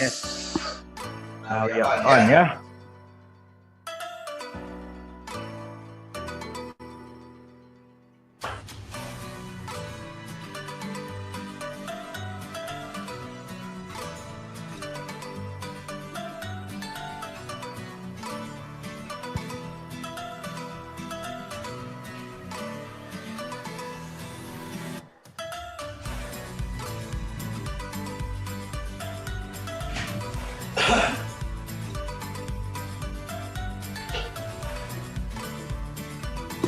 Yes. Now we are on, yeah?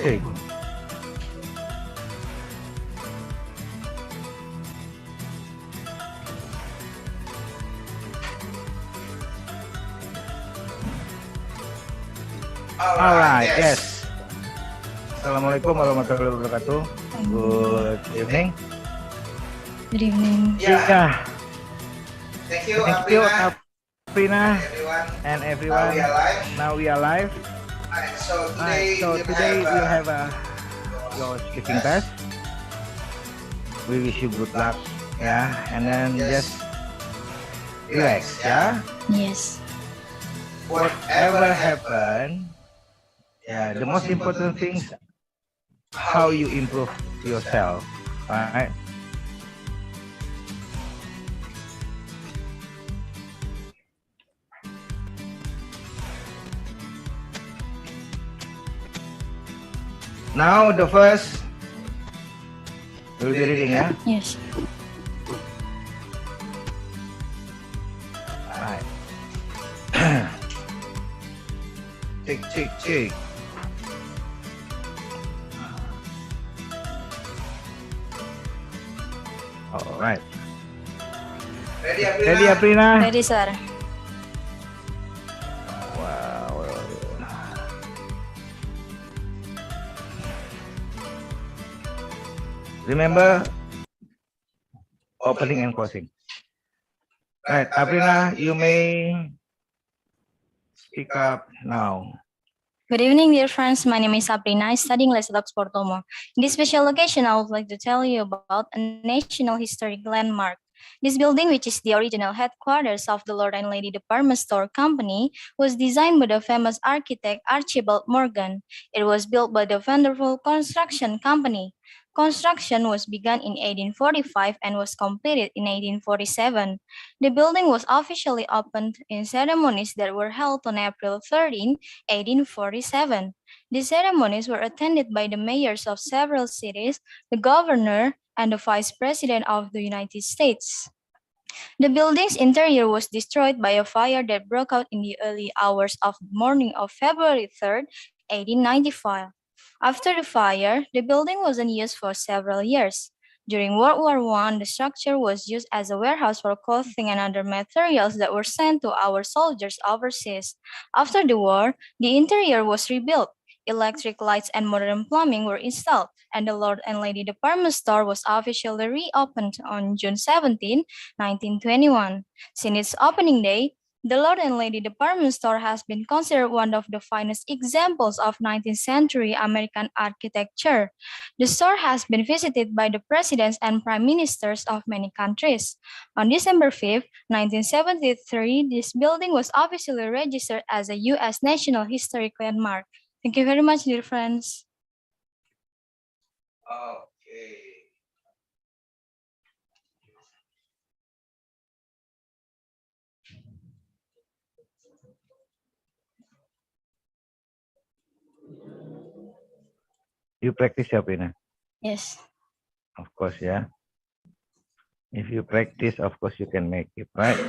Okay. Alright, yes. Assalamualaikum warahmatullahi wabarakatuh. Good evening. Good evening. Yeah. Thank you, Thank you, Aprina, Aprina and and everyone. everyone. Now we are live. So So today we have your speaking test. We wish you good luck, yeah, and then just relax, yeah. Yes. Whatever happen, yeah, the most important things how you improve yourself, right? Now the first we'll be reading, yeah. Yes. Right. Check. All right. Ready, Aprina? Ready, sir. Wow. Remember opening and closing. Right, Aprina, you may speak up now. Good evening, dear friends. My name is Sabrina, studying at Oxfordutomo. In this special occasion, I would like to tell you about a national historic landmark. This building, which is the original headquarters of the Lord and Lady Department Store Company, was designed by the famous architect Archibald Morgan. It was built by the Vanderbilt Construction Company. Construction was begun in 1845 and was completed in 1847. The building was officially opened in ceremonies that were held on April 13, 1847. The ceremonies were attended by the mayors of several cities, the governor, and the vice president of the United States. The building's interior was destroyed by a fire that broke out in the early hours of the morning of February 3, 1895. After the fire, the building was unused for several years. During World War I, the structure was used as a warehouse for clothing and other materials that were sent to our soldiers overseas. After the war, the interior was rebuilt. Electric lights and modern plumbing were installed, and the Lord and Lady Department Store was officially reopened on June 17, 1921. Since its opening day, the Lord and Lady Department Store has been considered one of the finest examples of 19th century American architecture. The store has been visited by the presidents and prime ministers of many countries. On December 5, 1973, this building was officially registered as a U.S. National Historic Landmark. Thank you very much, dear friends. Okay. You practice, Aprina? Yes. Of course, yeah. If you practice, of course, you can make it, right?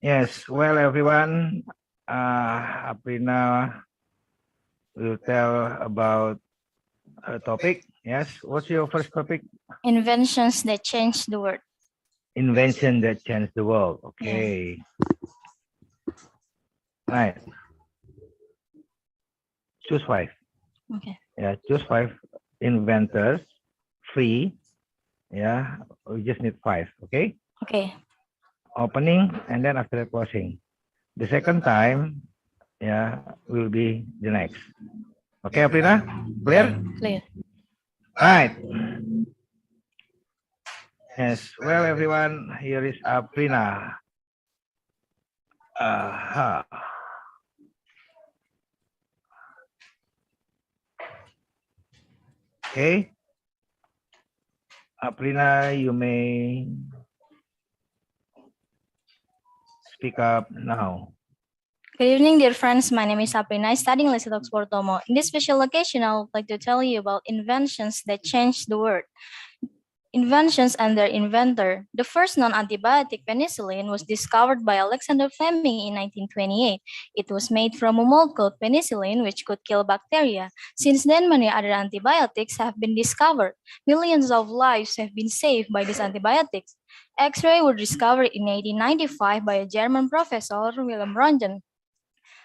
Yes, well, everyone, Aprina will tell about a topic. Yes, what's your first topic? Inventions that change the world. Invention that changed the world. Okay. Right. Choose 5. Okay. Yeah, choose 5 inventors, free, Yeah, we just need 5. Okay, Okay. opening and then after that closing. The second time, yeah, will be the next. Okay, Aprina, clear? Clear. Right. Yes. Well, everyone, here is Aprina. Aha. Okay. Aprina, you may speak up now. Good evening, dear friends. My name is Sabrina, studying at oxfordutomo. In this special occasion, I would like to tell you about inventions that changed the world. Inventions and their inventor. The first non-antibiotic penicillin was discovered by Alexander Fleming in 1928. It was made from a mold called penicillin, which could kill bacteria. Since then, many other antibiotics have been discovered. Millions of lives have been saved by these antibiotics. X-ray were discovered in 1895 by a German professor, Wilhelm Röntgen.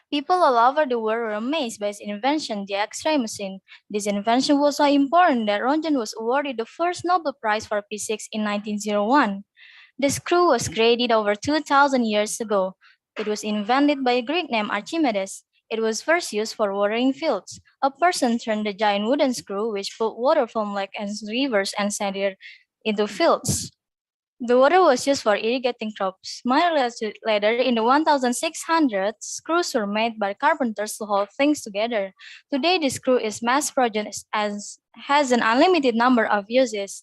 People all over the world were amazed by his invention, the X-ray machine. This invention was so important that Röntgen was awarded the first Nobel Prize for Physics in 1901. The screw was created over 2,000 years ago. It was invented by a Greek named Archimedes. It was first used for watering fields. A person turned the giant wooden screw, which pulled water from lakes and rivers and sent it into fields. The water was used for irrigating crops. Miles later, in the 1600s, screws were made by carpenters to hold things together. Today, the screw is mass-produced as has an unlimited number of uses.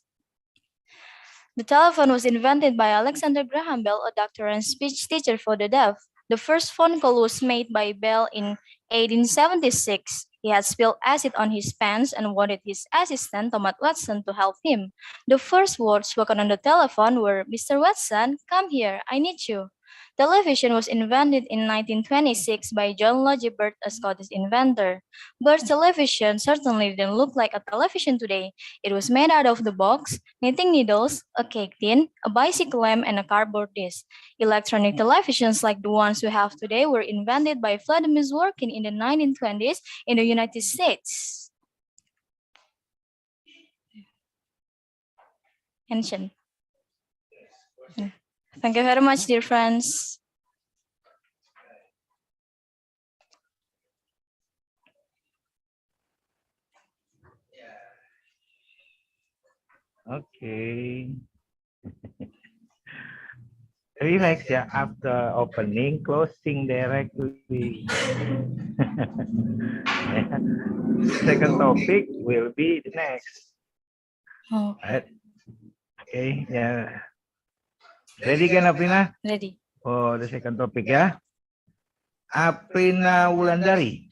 The telephone was invented by Alexander Graham Bell, a doctor and speech teacher for the deaf. The first phone call was made by Bell in 1876. He had spilled acid on his pants and wanted his assistant, Thomas Watson, to help him. The first words spoken on the telephone were, "Mr. Watson, come here, I need you." Television was invented in 1926 by John Logie Baird, a Scottish inventor. Baird's television certainly didn't look like a television today. It was made out of the box, knitting needles, a cake tin, a bicycle lamp, and a cardboard disc. Electronic televisions like the ones we have today were invented by Vladimir Zworykin in the 1920s in the United States. Mention. Thank you very much, dear friends. Okay. Relax ya, after opening, closing directly. Second topic will be the next. Oh, Right? Okay, yeah. Ready kan Aprina? ready. For the second topic ya. Aprina Wulandari.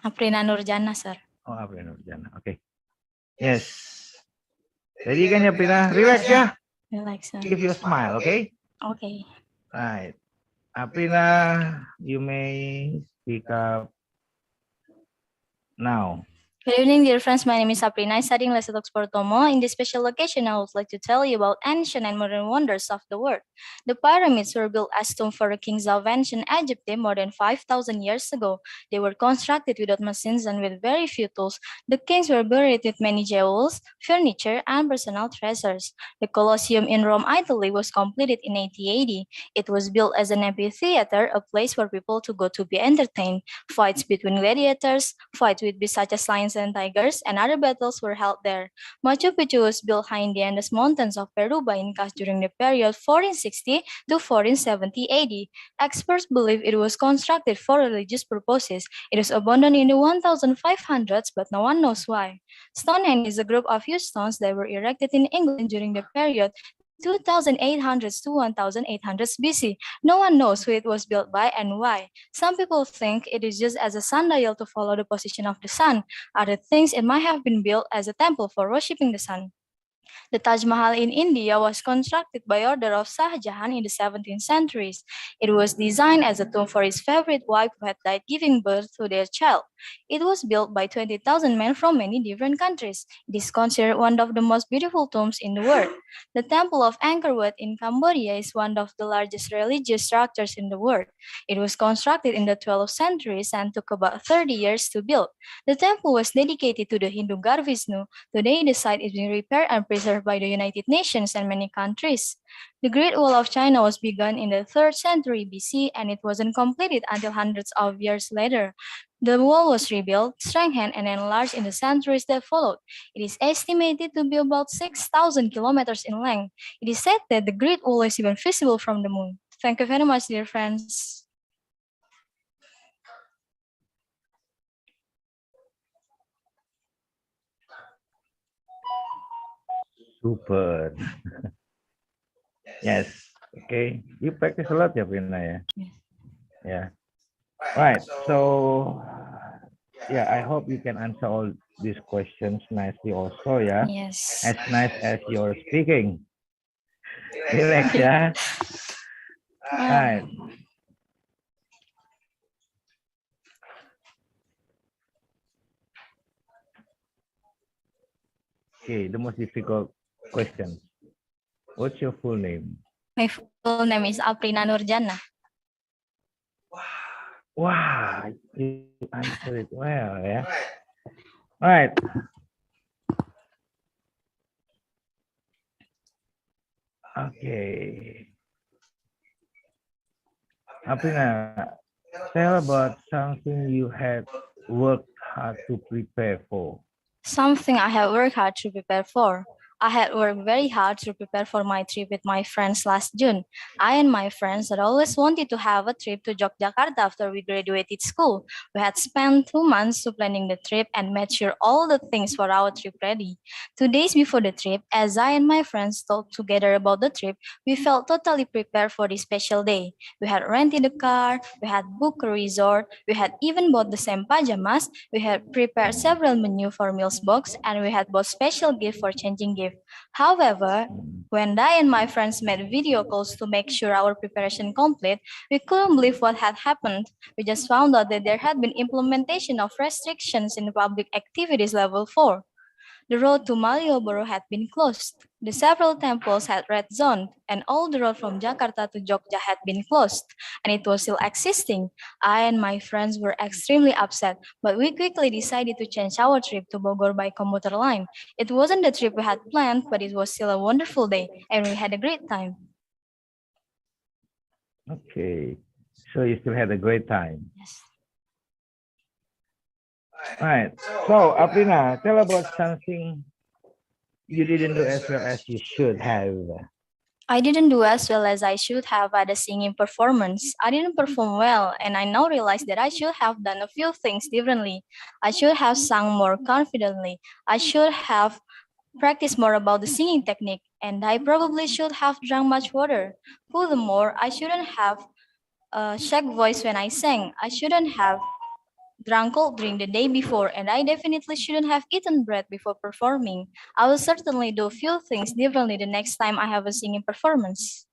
Aprina Nurjana, sir. Oh, Aprina Nurjana. Okay. Yes. Ready kan ya Aprina? Relax ya. Relax, sir. Give you a smile, okay? Okay. Right. Aprina, you may speak up now. Good evening, dear friends. My name is Sabrina. I'm studying at oxfordutomo. In this special occasion, I would like to tell you about ancient and modern wonders of the world. The pyramids were built as tombs for the kings of ancient Egypt more than 5,000 years ago. They were constructed without machines and with very few tools. The kings were buried with many jewels, furniture, and personal treasures. The Colosseum in Rome, Italy was completed in 1880. It was built as an amphitheater, a place for people to go to be entertained. Fights between gladiators, fights with beasts such as lions and tigers, and other battles were held there. Machu Picchu was built high in the Andes Mountains of Peru by Incas during the period 1460 to 1470 AD. Experts believe it was constructed for religious purposes. It was abandoned in the 1500s, but no one knows why. Stonehenge is a group of huge stones that were erected in England during the period 2800s to 1800s BC. No one knows who it was built by and why. Some people think it is just as a sundial to follow the position of the sun. Others think it might have been built as a temple for worshipping the sun. The Taj Mahal in India was constructed by order of Shah Jahan in the 17th century. It was designed as a tomb for his favorite wife who had died giving birth to their child. It was built by 20,000 men from many different countries. It is considered one of the most beautiful tombs in the world. The Temple of Angkor Wat in Cambodia is one of the largest religious structures in the world. It was constructed in the 12th century and took about 30 years to build. The temple was dedicated to the Hindu god Vishnu. Today, the site is being repaired and preserved by the United Nations and many countries. The Great Wall of China was begun in the 3rd century BC and it wasn't completed until hundreds of years later. The wall was rebuilt, strengthened, and enlarged in the centuries that followed. It is estimated to be about 6,000 kilometers in length. It is said that the Great Wall is even visible from the moon. Thank you very much, dear friends. Super. Yes. Okay. You practice a lot ya, Prina ya? Yes. Yeah. Right. So, yeah, I hope you can answer all these questions nicely also, yeah? Yes. As nice as you're speaking. Relax, yeah? Right. Okay, the most difficult question. What's your full name? My full name is Aprina Nurjana. Wow, you answered it well, yeah? Right. Okay. Aprina, tell about something you had worked hard to prepare for. Something I have worked hard to prepare for. I had worked very hard to prepare for my trip with my friends last June. I and my friends had always wanted to have a trip to Yogyakarta after we graduated school. We had spent 2 months to planning the trip and made sure all the things for our trip ready. 2 days before the trip, as I and my friends talked together about the trip, we felt totally prepared for this special day. We had rented a car, we had booked a resort, we had even bought the same pajamas, we had prepared several menu for meals box, and we had bought special gift for changing gift. However, when I and my friends made video calls to make sure our preparation complete, we couldn't believe what had happened. We just found out that there had been implementation of restrictions in public activities level 4. The road to Malioboro had been closed. The several temples had red zoned, and all the road from Jakarta to Jogja had been closed, and it was still existing. I and my friends were extremely upset, but we quickly decided to change our trip to Bogor by commuter line. It wasn't the trip we had planned, but it was still a wonderful day, and we had a great time. Okay, so you still had a great time. Yes. Right. So, Aprina, tell about something you didn't do as well as you should have. I didn't do as well as I should have at the singing performance. I didn't perform well, and I now realize that I should have done a few things differently. I should have sung more confidently. I should have practiced more about the singing technique, and I probably should have drunk much water. Furthermore, I shouldn't have a shaky voice when I sang. I shouldn't have drank cold drink the day before, and I definitely shouldn't have eaten bread before performing. I will certainly do a few things differently the next time I have a singing performance.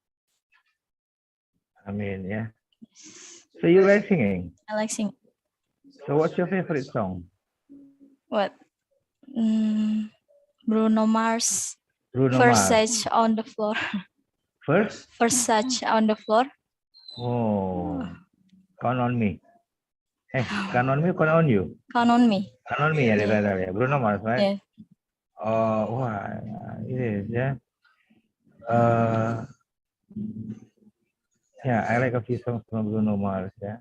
I mean, yeah. So you like singing? I like singing. So what's your favorite song? What? Bruno Mars. Bruno Mars. Versace on the floor. First? Versace on the floor. Oh, count on me. Count on me, count on you. Count on me. Count on me ya, ya. Bruno Mars, right? Yeah. Oh, wah, it is, yeah. Yeah, I like a few songs from Bruno Mars, yeah.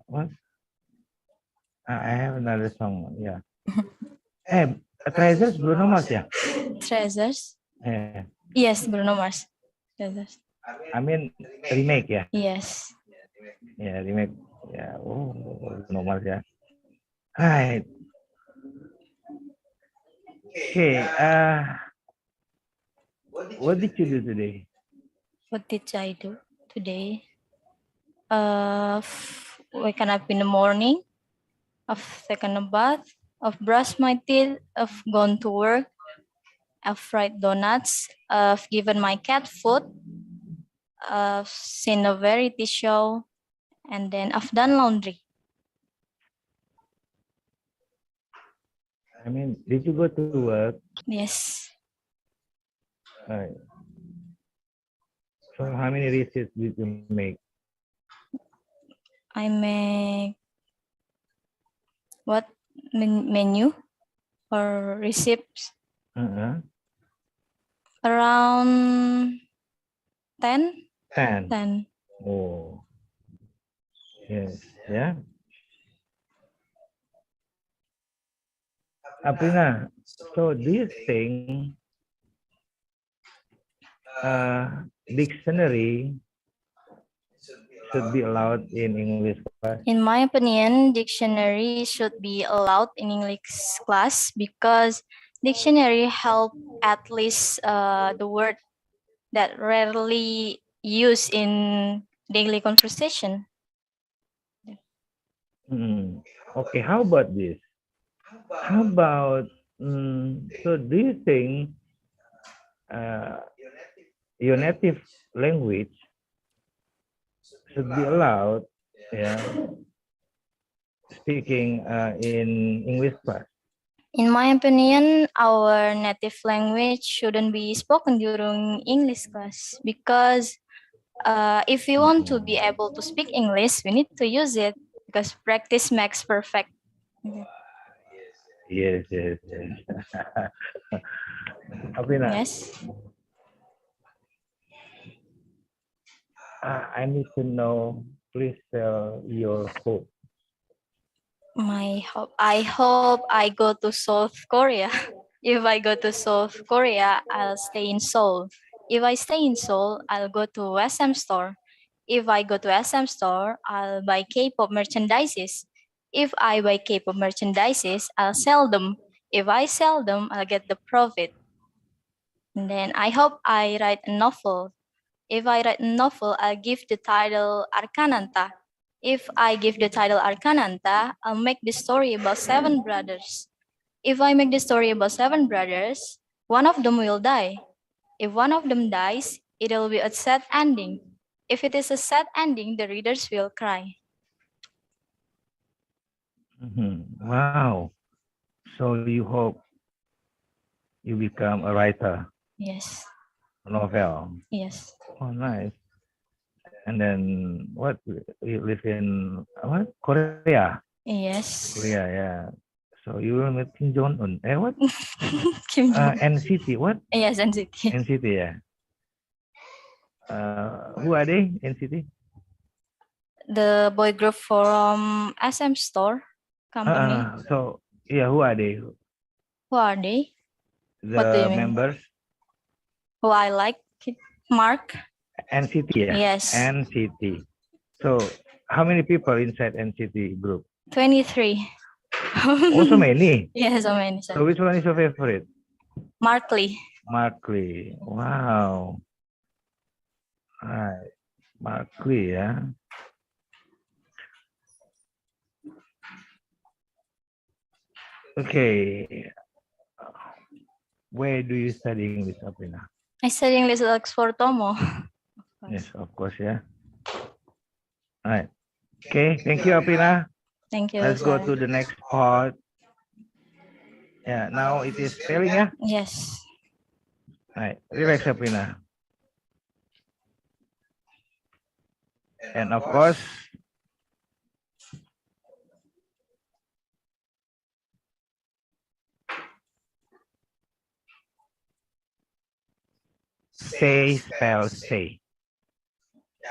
What? I have another song, yeah. Treasures, Bruno Mars, yeah. Treasures. Yeah. Yes, Bruno Mars. Treasures. I mean, remake, yeah. Yes. Yeah, remake. Yeah. Oh, Bruno Mars, yeah. Right. Okay. What did you do today? What did I do today? Waking up in the morning. I've taken a bath. I've brushed my teeth. I've gone to work. I've fried donuts. I've given my cat food. I've seen a variety show. And then I've done laundry. I mean, did you go to work? Yes. Uh, so how many receipts did you make? I make what menu or receipts Uh-huh. around 10. 10. 10. Oh, yes. Yeah. Aprina, so do you think dictionary should be allowed in English class? In my opinion, dictionary should be allowed in English class because dictionary help at least the word that rarely used in daily conversation. Hmm. Okay, how about this? How about, so do you think uh, your native language should be allowed, yeah, speaking in English class? In my opinion, our native language shouldn't be spoken during English class because if we want to be able to speak English, we need to use it because practice makes perfect. Yes, yes, yes. Aprina, Yes. I need to know, please tell your hope. I hope I go to South Korea. If I go to South Korea, I'll stay in Seoul. If I stay in Seoul, I'll go to SM store. If I go to SM store, I'll buy K-pop merchandises. If I buy K-pop merchandises, I'll sell them. If I sell them, I'll get the profit. And then I hope I write a novel. If I write a novel, I'll give the title Arkananta. If I give the title Arkananta, I'll make the story about 7 brothers. If I make the story about 7 brothers, one of them will die. If one of them dies, it will be a sad ending. If it is a sad ending, the readers will cry. Wow. So you hope you become a writer, Yes. novel. Yes. Oh, nice. And then what? You live in what? Korea. Yes. Korea, yeah. So you will meet Kim Jong Un. What? Kim Jong. NCT. What? Yes, NCT. NCT, yeah. Who are they? NCT. The boy group from SM Store company. So yeah, who are they? Who are they? What do you The mean? members? Who I like? Mark? NCT, yeah. Yes. NCT. So how many people inside NCT group? 23. Also many. Yes, so many. So which one is your favorite? Mark Lee. Mark Lee. Wow. Right. Mark Lee, yeah. Okay. Where do you study English, Aprina? I study English at oxfordutomo. Yes, of course, yeah. All right. Okay, thank you, Aprina. Thank you. Let's go sir. to the next part. Yeah, now it is spelling, yeah? Yes. All right, relax, Aprina. And of course, say, spell, say.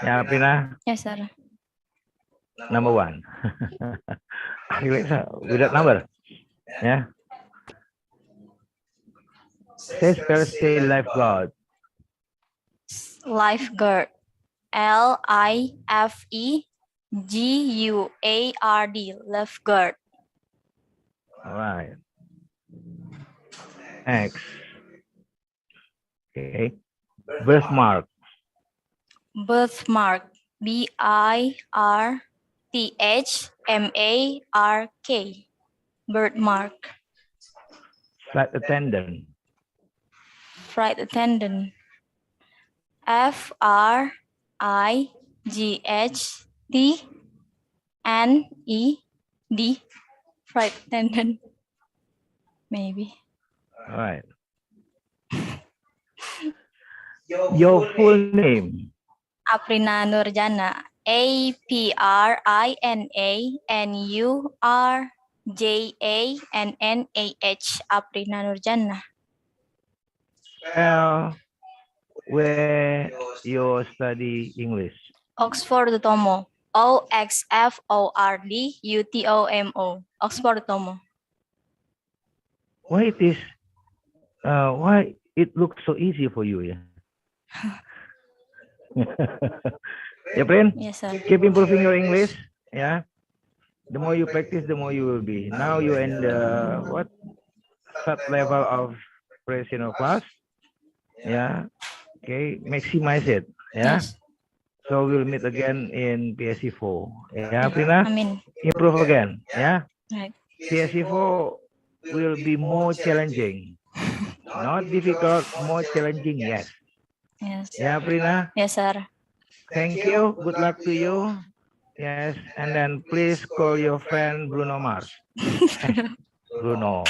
Yeah, Aprina, Yes, sir. number one. Relax, without number. Yeah. Say, spell, say, lifeguard. Lifeguard. LIFEGUARD. Lifeguard. All right. Next. Okay. Birthmark. Birthmark. BIRTHMARK. Birthmark. Flight attendant. Flight attendant. FRIGHTNED. Flight attendant. maybe. All right. Your Your full full name. name. Aprina Nurjana. APRINANURJANNAH. Aprina Nurjana. Where you study English. Oxfordutomo. OXFORDUTOMO. Oxfordutomo. Why it is? Why it looks so easy for you? Yeah. Yeah, friend. Yes, sir. Keep improving your English. Yeah. The more you practice, the more you will be. Now you're in the what? Third level of professional class. Yeah. Okay. Maximize it. Yeah. Yes. So we'll meet again in PSC 4. Yeah, Prina. Amin. Improve again. Yeah. Right. PSC 4 will be more challenging. Not difficult, more challenging. Yes. Yes. Yeah, Prina. Yes, sir. Thank you. Good luck to you. Yes. And then please call your friend Bruno Mars. Bruno.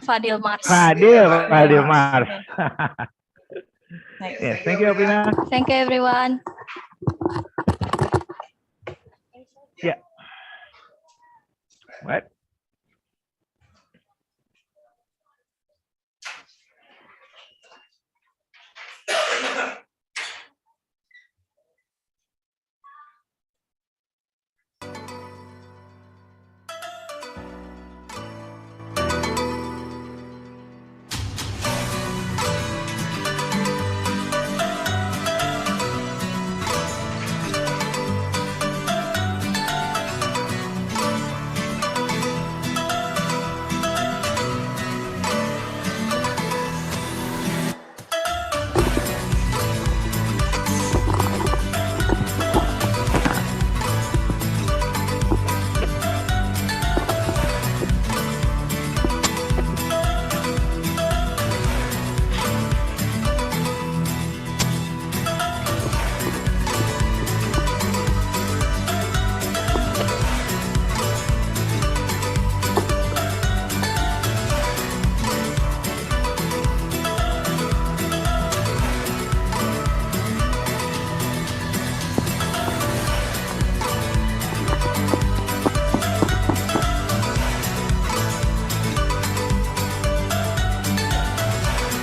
Fadil Mars. Fadil Mars. Right. Yes. Thank you, Prina. Thank you, everyone. Yeah. What?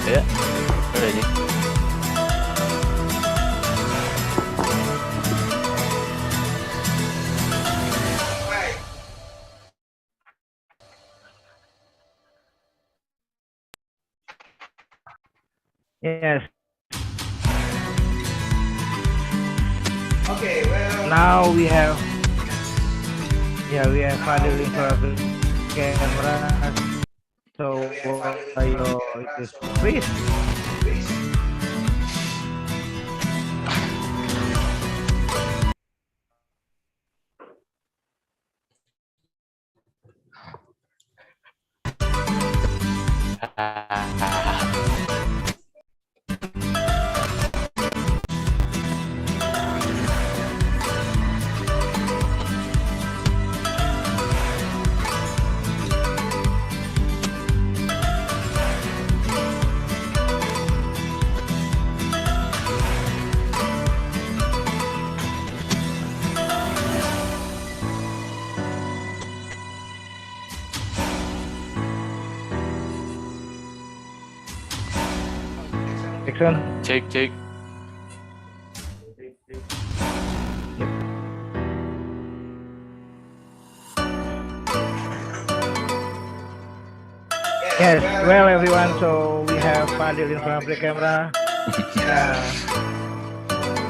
Ya, udah nih. Yes. Okay, well. Now we have Fadil in front of the camera. So it is please. Action. Cek. Yes, well everyone, so we have Fadil in front of the camera.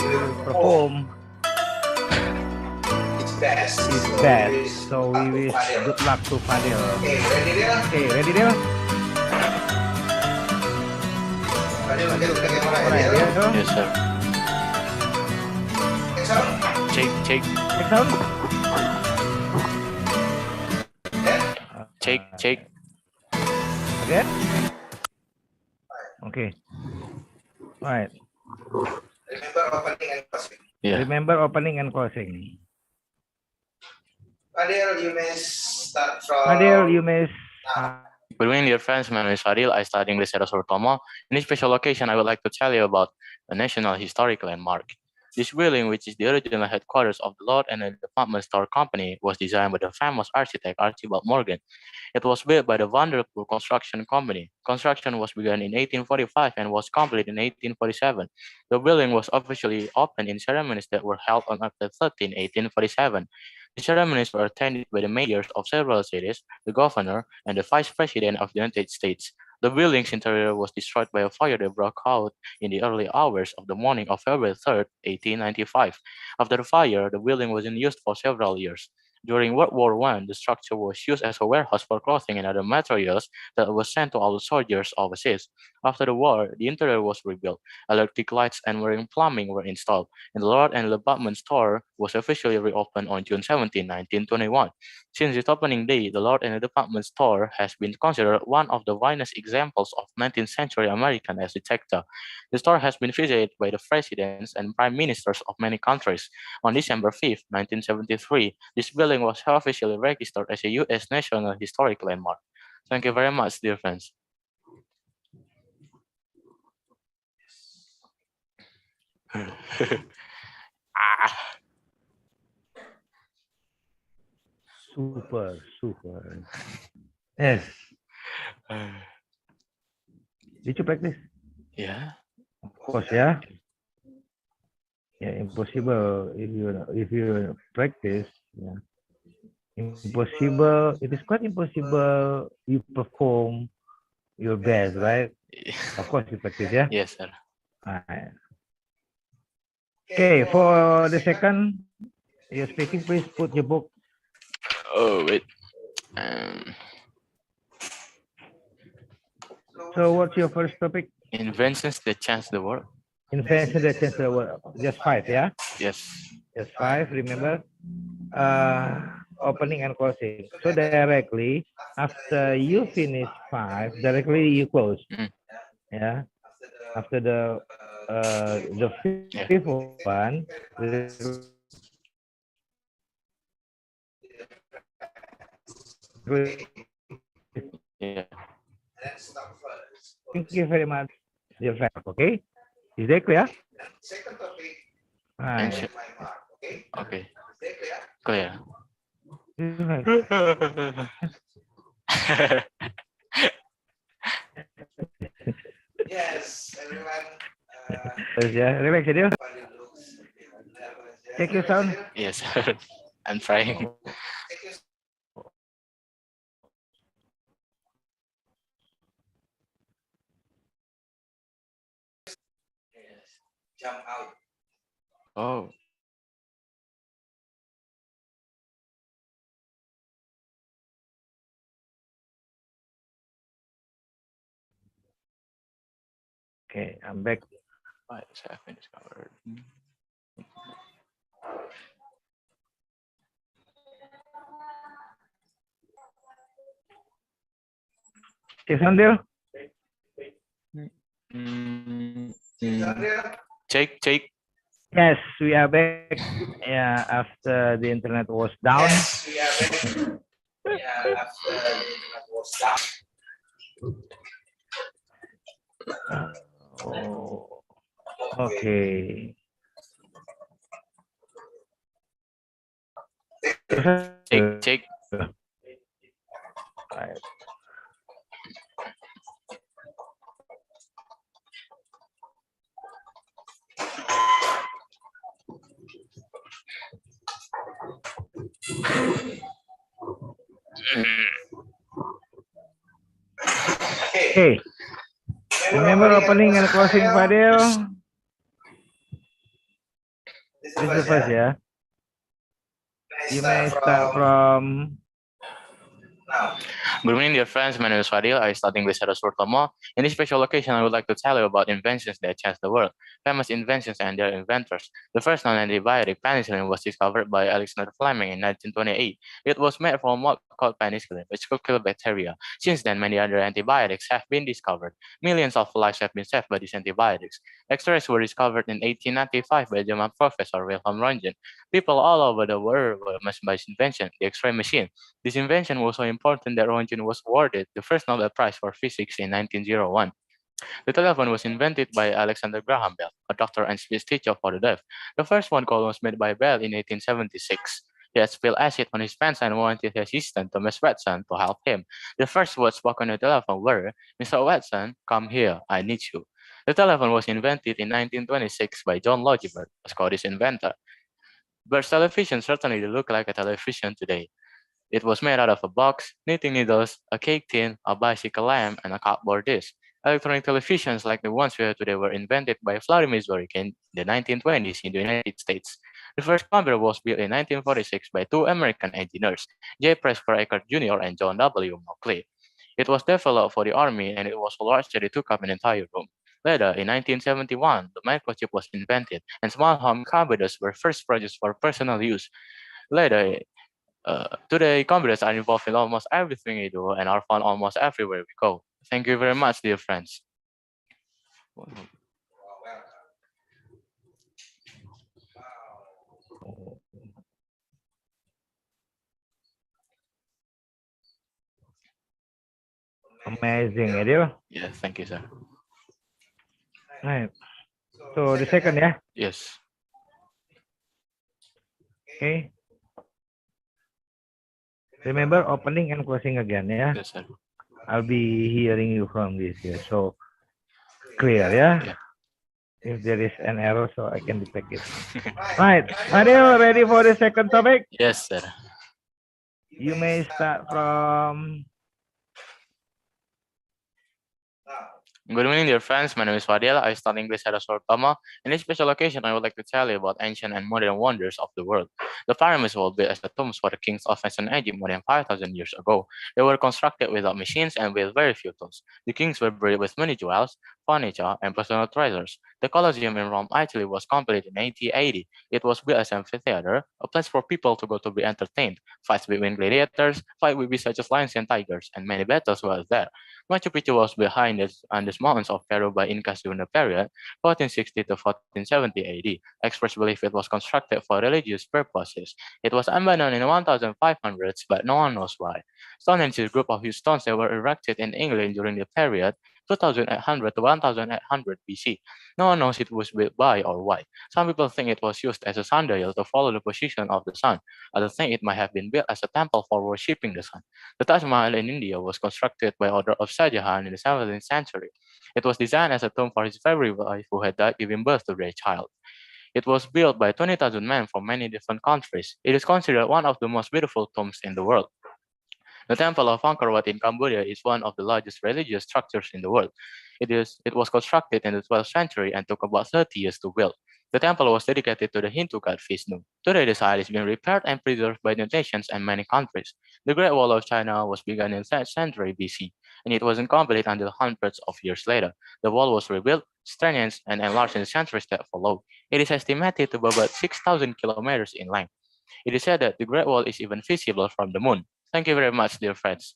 We will perform It's best. his best. So we wish good luck to Fadil. Okay, ready Del? Okay, ready Del? Fadil, lihat ke kamera ya, Alright, Del. Del. Yes, sir. Action. Cek. Next sound. Cek. Again? Okay. Alright. Remember opening and closing. Ya. Remember opening and closing. Fadil, you may start from. Fadil, you may start Good evening, dear friends. My name is Fadil. I study English at UTOMO. In this special occasion, I would like to tell you about a national historic landmark. This building, which is the original headquarters of the Lord and the Department Store Company, was designed by the famous architect Archibald Morgan. It was built by the Vanderpool Construction Company. Construction was begun in 1845 and was completed in 1847. The building was officially opened in ceremonies that were held on April 13, 1847. The ceremonies were attended by the mayors of several cities, the governor, and the vice president of the United States. The building's interior was destroyed by a fire that broke out in the early hours of the morning of February 3rd, 1895. After the fire, the building was in use for several years. During World War I, the structure was used as a warehouse for clothing and other materials that was sent to all soldiers overseas. After the war, the interior was rebuilt. Electric lights and marine plumbing were installed, and the Lord and Department Store was officially reopened on June 17, 1921. Since its opening day, the Lord and the Department Store has been considered one of the finest examples of 19th century American architecture. The store has been visited by the presidents and prime ministers of many countries. On December 5, 1973, this building was officially registered as a U.S. National Historic Landmark. Thank you very much, dear friends. Ah. Super. Yes. Did you practice? Yeah. Of course, yeah. Yeah, impossible if you practice. Yeah. Impossible. It is quite impossible. You perform your best, right? Of course, you practice, yeah. Yes, sir. Alright. Okay, for the second, you're speaking. Please put your book. Oh wait. So, what's your first topic? Inventions that change the world. Invention that changed the world. Just 5, yeah. Yes. Just 5. Remember, opening and closing. So directly after you finish 5, directly you close. Yeah. After the fifth one, Yeah. thank you very much, dear friend. Okay, is that clear? Second topic, Right. Ancient. my mark. Okay? Okay. Is that Clear. clear? Yes, everyone. Yeah, relax, ya. Check your sound. Yes, sir. I'm trying. Jump out. Oh. Okay, I'm back. Right, so I finished covered. Check sound, dear. Take. Yes, we are back. Yeah, after the internet was down. Yes, we are back. Yeah, after the internet was down. Oh, okay. Take. Right. Okay. Remember opening and closing file. This This is the first, yeah. You may start from now. Good evening, dear friends. My name is Fadil. I study English at UTOMO. In this special occasion, I would like to tell you about inventions that changed the world, famous inventions and their inventors. The first non-antibiotic penicillin was discovered by Alexander Fleming in 1928. It was made from what called penicillin, which could kill bacteria. Since then, many other antibiotics have been discovered. Millions of lives have been saved by these antibiotics. X-rays were discovered in 1895 by German professor Wilhelm Röntgen. People all over the world were amazed by his invention, the X-ray machine. This invention was so important that Röntgen was awarded the first Nobel Prize for Physics in 1901. The telephone was invented by Alexander Graham Bell, a doctor and speech teacher for the deaf. The first phone call was made by Bell in 1876. He had spilled acid on his pants and wanted his assistant, Thomas Watson, to help him. The first words spoken on the telephone were, "Mr. Watson, come here, I need you." The telephone was invented in 1926 by John Lodgebird, a Scottish inventor. Bird's television certainly look like a television today. It was made out of a box, knitting needles, a cake tin, a bicycle lamp, and a cardboard disc. Electronic televisions like the ones we have today were invented by Vladimir Zorik in the 1920s in the United States. The first computer was built in 1946 by two American engineers, J. Presper Eckert Jr. and John W. Mauchly. It was developed for the Army and it was so large that it took up an entire room. Later, in 1971, the microchip was invented and small home computers were first produced for personal use. Later, today, computers are involved in almost everything we do and are found almost everywhere we go. Thank you very much, dear friends. Amazing, Adil. Yeah, thank you, sir. Right. So the second, yeah. Yes. Okay. Remember opening and closing again, yeah. Yes, sir. I'll be hearing you from this, yeah. So clear, yeah. Yeah. If there is an error, so I can detect it. Right, Adil, ready for the second topic? Yes, sir. You may start from. Good evening, dear friends. My name is Fadil. I study English at UTOMO. In this special occasion, I would like to tell you about ancient and modern wonders of the world. The pyramids were built as the tombs for the kings of ancient Egypt more than 5,000 years ago. They were constructed without machines and with very few tools. The kings were buried with many jewels, furniture, and personal treasures. The Colosseum in Rome, Italy was completed in 1880. It was built as an amphitheater, a place for people to go to be entertained. Fights between gladiators, fights with beasts such as lions and tigers, and many battles were there. Machu Picchu was behind on the mountains of Peru by Incas during the period 1460 to 1470 AD. Experts believe it was constructed for religious purposes. It was abandoned in 1500s, but no one knows why. Stonehenge is a group of huge stones that were erected in England during the period 2800 to 1800 BC. No one knows it was built by or why. Some people think it was used as a sundial to follow the position of the sun. Others think it might have been built as a temple for worshipping the sun. The Taj Mahal in India was constructed by order of Shah Jahan in the 17th century. It was designed as a tomb for his favorite wife who had died giving birth to their child. It was built by 20,000 men from many different countries. It is considered one of the most beautiful tombs in the world. The Temple of Angkor Wat in Cambodia is one of the largest religious structures in the world. It was constructed in the 12th century and took about 30 years to build. The temple was dedicated to the Hindu god Vishnu. Today, the site is being repaired and preserved by the nations and many countries. The Great Wall of China was begun in 3rd century BC, and it wasn't complete until hundreds of years later. The wall was rebuilt, strengthened, and enlarged in the centuries that followed. It is estimated to be about 6,000 kilometers in length. It is said that the Great Wall is even visible from the moon. Thank you very much, dear friends.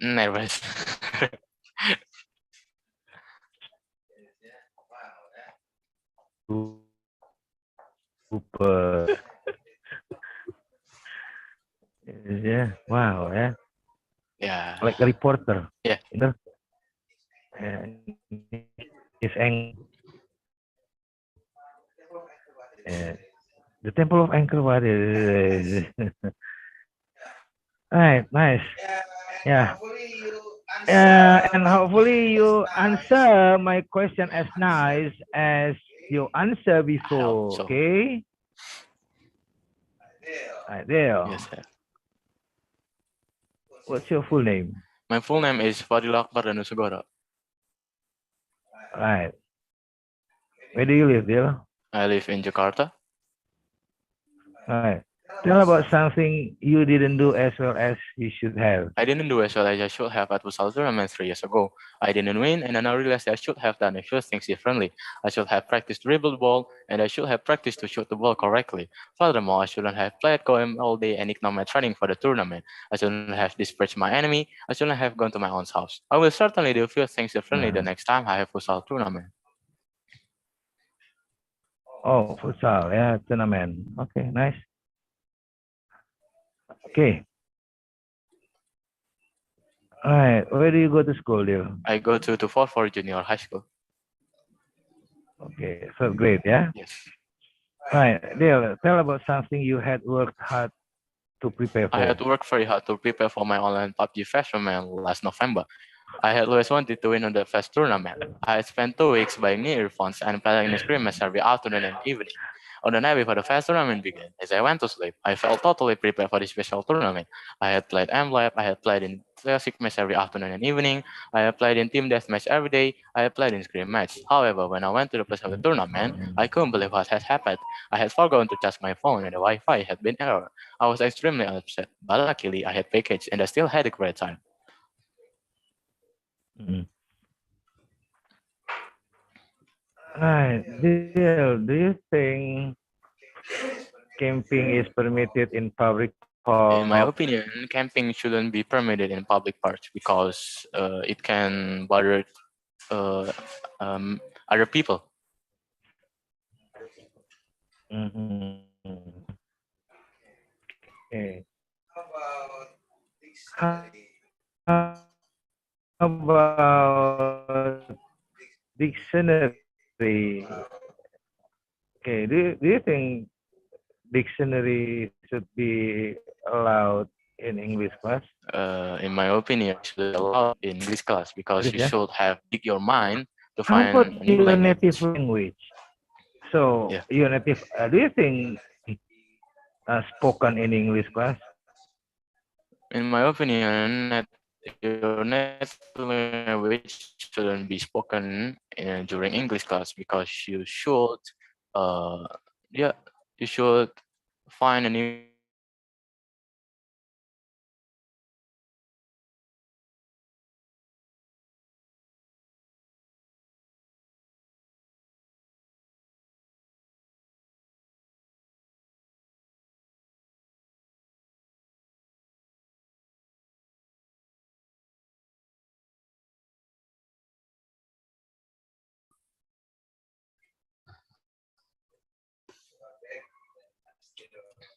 Nervous. Super. Yeah, wow, yeah. Yeah. Like a reporter. Yeah. You know? His the Temple of Angkor Wat is. Right, nice. Yeah. And hopefully you answer my question as nice as you answer before. so. Okay. Right there. Yes, sir. What's your full name? My full name is Fadil Akbar Danusugoro. Right. Where do you live, dear? I live in Jakarta. Right. Tell about something you didn't do as well as you should have. I didn't do as well as I should have at futsal tournament 3 years ago. I didn't win, and then I realized I should have done a few things differently. I should have practiced dribble the ball, and I should have practiced to shoot the ball correctly. Furthermore, I shouldn't have played game all day and ignored my training for the tournament. I shouldn't have disparaged my enemy. I shouldn't have gone to my own house. I will certainly do a few things differently the next time I have futsal tournament. Oh, futsal, yeah, tournament. Okay, nice. Okay. All right, where do you go to school, dear? I go to 4 junior high school. Okay, third grade, yeah? Yes. All right, dear, tell about something you had worked hard to prepare I had for. worked very hard to prepare for my online PUBG Fest tournament last November. I had always wanted to win on the Fest tournament. I had spent 2 weeks buying new earphones and playing the scrimmage every afternoon and evening. On the night before the Fest tournament began, as I went to sleep, I felt totally prepared for this special tournament. I had played M-Lab, I had played in classic match every afternoon and evening, I had played in team deathmatch every day, I had played in scrim match. However, when I went to the place of the tournament, I couldn't believe what had happened. I had forgotten to charge my phone and the Wi-Fi had been error. I was extremely upset, but luckily I had package and I still had a great time. Mhm. All right, dear, do you think camping is permitted in public In my park? opinion, camping shouldn't be permitted in public parks because it can bother uh, other people. Mhm. Okay. How about dictionary? Okay, do you think dictionary should be allowed in English class? In my opinion, it should be allowed in English class because It you is, yeah. should have your mind to How about find a new your native language. language? So Yeah. your native, do you think spoken in English class? In my opinion, your native language shouldn't be spoken during English class because you should, uh, yeah, you should find a new language to learn because you should have your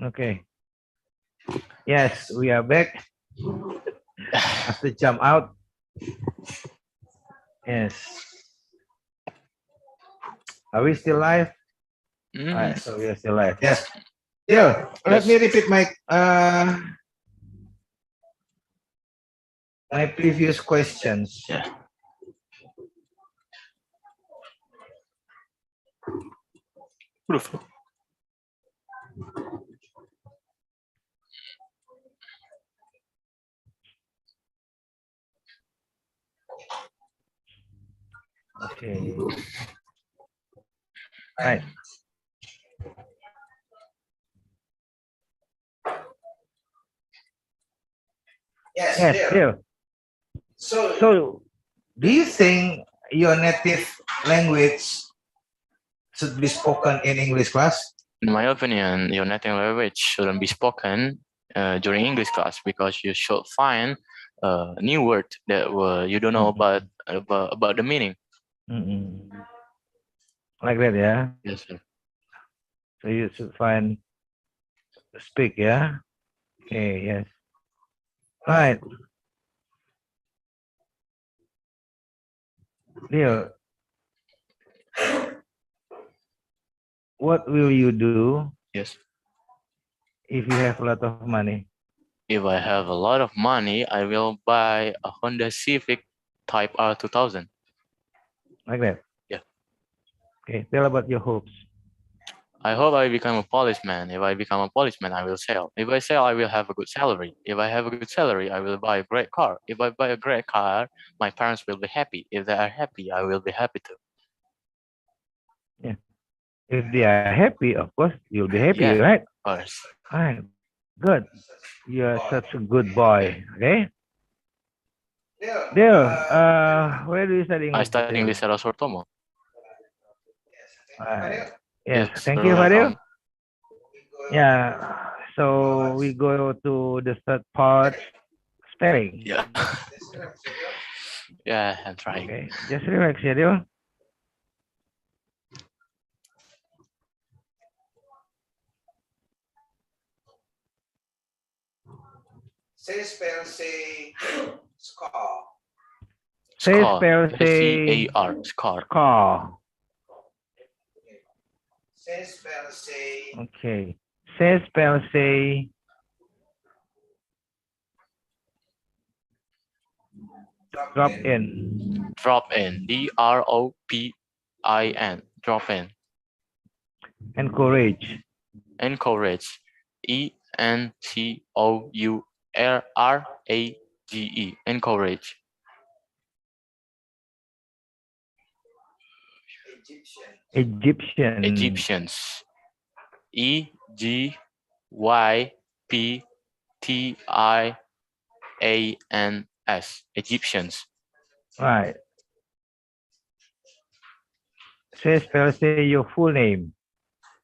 Okay. Yes, we are back after jump out. Yes. Are we still live? All right, so we are still live. Yes. Yeah. Let me repeat my previous questions. Yeah. Proof. Okay. Right. Yes, deal. So, do you think your native language should be spoken in English class? In my opinion, your native language shouldn't be spoken during English class because you should find a new word that you don't know about the meaning. Mm-mm. Like that, yeah. Yes, sir. So you should find speak, yeah. Okay, yes. Right. Leo, what will you do Yes. if you have a lot of money? If I have a lot of money, I will buy a Honda Civic Type R 2000. Like that. Yeah. Okay, tell about your hopes. I hope I become a policeman. If I become a policeman, I will sell. If I sell, I will have a good salary. If I have a good salary, I will buy a great car. If I buy a great car, my parents will be happy. If they are happy, I will be happy too. Yeah. If they are happy, of course, you'll be happy, Yeah, right? of course. Right. Good. You are such a good boy. Okay. Dale, where do you study I English? study Dale? English at Oxfordutomo. Yes. Thank you, welcome. Fadil. Yeah. So we go to the third part, spelling. Yeah. Yeah, I'm trying. Okay. Just relax, ya, Dale. Say spell say score. Say spell say SCAR, scar. scar. Say spell say Okay. Say spell say drop in. Drop in. DROPIN. Drop in. Encourage. Encourage. ENCOURAGE. Encourage. Egyptian. Egyptian. Egyptians. EGYPTIANS. Egyptians. Right. Say spell say your full name.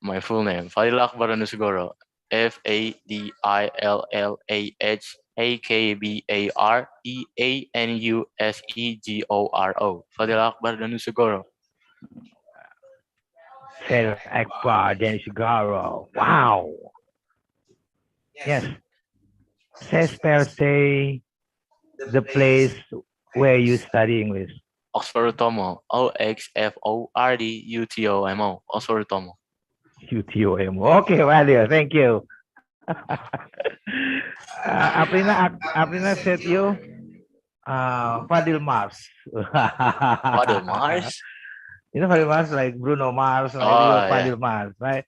My full name, Fadil Akbar Anusugoro. FADILLAHAKBAREANUSEGORO. Fadil Akbar Anusugoro. Sel Akbar Densigaro. Wow. Yes. Say spell say the place where you study English. Oxfordutomo. OXFORDUTOMO. Oxfordutomo. UTOMO. Okay, Valia, thank you. Aprina said you Fadil Mars. Fadil Mars. You know Fadil Mars like Bruno Mars, like Oh, you yeah. Fadil Mars, right?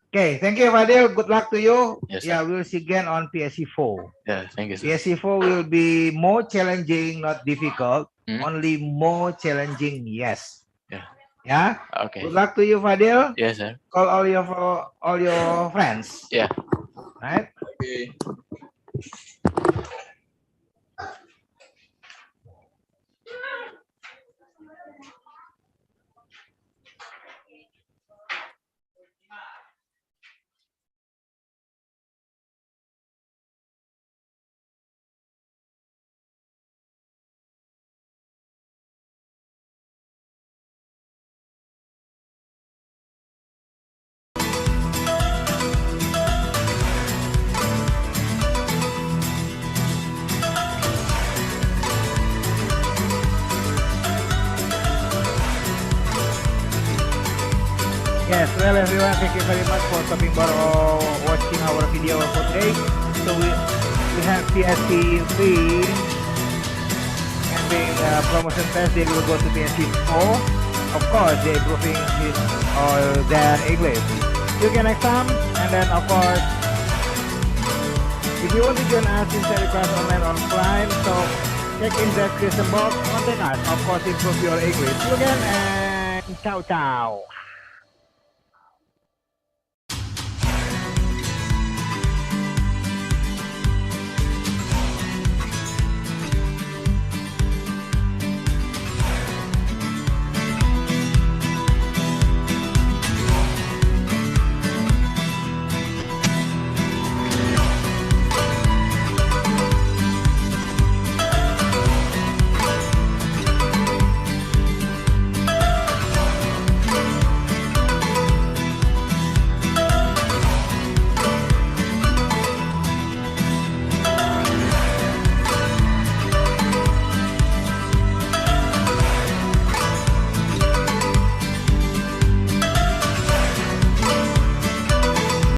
Okay, thank you, Fadil. Good luck to you. Yes, sir. Yeah, we'll see again on PSC 4. Yeah, thank you, sir. PSC 4 will be more challenging, not difficult. Hmm? Only more challenging, yes. Yeah. Yeah. Okay. Good luck to you, Fadil. Yes, sir. Call all your friends. Yeah. Right. Okay. Yes, well everyone, thank you very much for stopping by or watching our video for today. So we have PSC 3 having promotion test. They will go to PSC 4. Of course, they're improving his or their English. You can exam, and then of course, if you want to join us inside the class online or offline, so check in the description box. Contact us. Of course, improve your English. See you again, and ciao ciao.